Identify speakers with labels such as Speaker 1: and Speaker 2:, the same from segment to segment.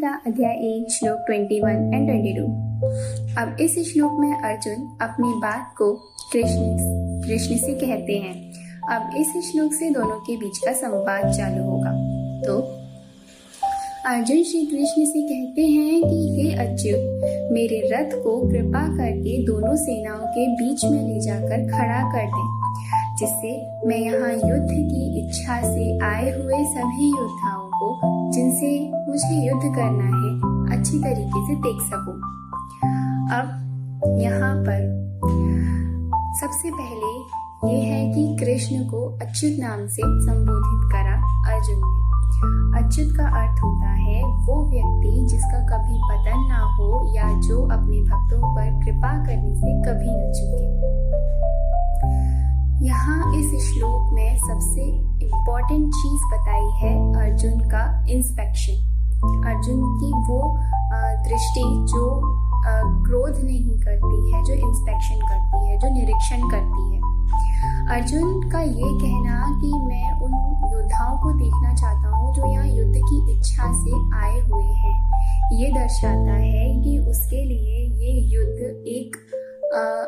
Speaker 1: गीता अध्याय 1 श्लोक 21 एंड 22। अब इस श्लोक में अर्जुन अपनी बात को कृष्ण से कहते हैं। अब इस श्लोक से दोनों के बीच का संवाद चालू होगा। तो अर्जुन श्री कृष्ण से कहते हैं कि हे अच्युत, मेरे रथ को कृपा करके दोनों सेनाओं के बीच में ले जाकर खड़ा कर दें, जिससे मैं यहाँ युद्ध की इच्छा से आए हुए सभी योद्धाओं को जिनसे मुझे युद्ध करना है अच्छी तरीके से देख सकूं। अब यहाँ पर सबसे पहले ये है कि कृष्ण को अच्युत नाम से संबोधित करा अर्जुन ने। अच्युत का अर्थ होता है वो व्यक्ति जिसका कभी पतन ना हो या जो अपने भक्तों पर कृपा करने से कभी न चूके। यहाँ इस श्लोक में सबसे इम्पोर्टेंट चीज बताई है अर्जुन का इंस्पेक्शन। अर्जुन की वो दृष्टि जो क्रोध नहीं करती है, जो इंस्पेक्शन करती है, जो निरीक्षण करती है। अर्जुन का ये कहना कि मैं उन योद्धाओं को देखना चाहता हूँ जो यहाँ युद्ध की इच्छा से आए हुए हैं, ये दर्शाता है कि उसके लिए ये युद्ध एक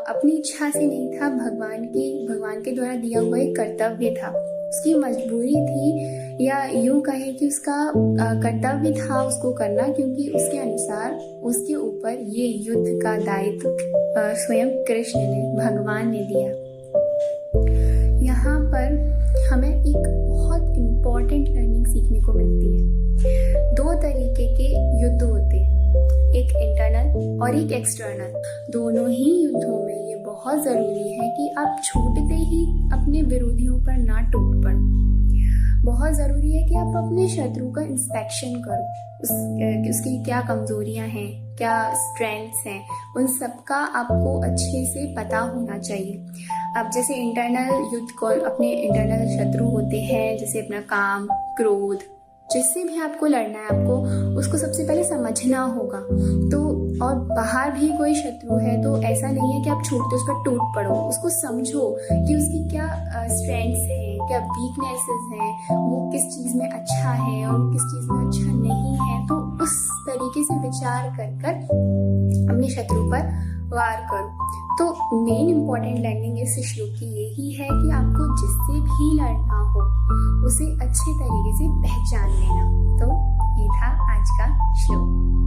Speaker 1: अपनी इच्छा से नहीं था, भगवान के द्वारा दिया हुआ एक कर्तव्य था, उसकी मजबूरी थी, या यूं कहे कि उसका कर्तव्य था उसको करना, क्योंकि उसके अनुसार उसके ऊपर ये युद्ध का दायित्व स्वयं कृष्ण ने, भगवान ने दिया। यहाँ पर हमें एक बहुत इम्पोर्टेंट लर्निंग सीखने को मिलती है। दो तरीके के युद्ध होते हैं, एक इंटरनल और एक एक्सटर्नल। दोनों ही युद्धों में ये बहुत जरूरी है कि आप छूटते ही अपने विरोधियों पर ना टूट पड़ो। बहुत जरूरी है कि आप अपने शत्रु का इंस्पेक्शन करो, उसकी क्या कमजोरियां हैं, क्या स्ट्रेंथ्स हैं, उन सब का आपको अच्छे से पता होना चाहिए। अब जैसे इंटरनल युद्ध को, अपने इंटरनल शत्रु होते हैं, जैसे अपना काम, क्रोध, जिससे भी आपको लड़ना है, आपको उसको सबसे पहले समझना होगा। तो और बाहर भी कोई शत्रु है तो ऐसा नहीं है कि आप छूटते उस पर टूट पड़ो, उसको समझो कि उसकी क्या स्ट्रेंथ्स हैं, क्या वीकनेसेस हैं, वो किस चीज़ में अच्छा है और किस चीज़ में अच्छा नहीं है। तो उस तरीके से विचार कर अपने शत्रु पर वार करो। तो मेन इम्पॉर्टेंट लर्निंग इस श्लोक की यही है कि आपको जिससे भी लड़ना हो उसे अच्छे तरीके से पहचान लेना। तो ये था आज का श्लोक।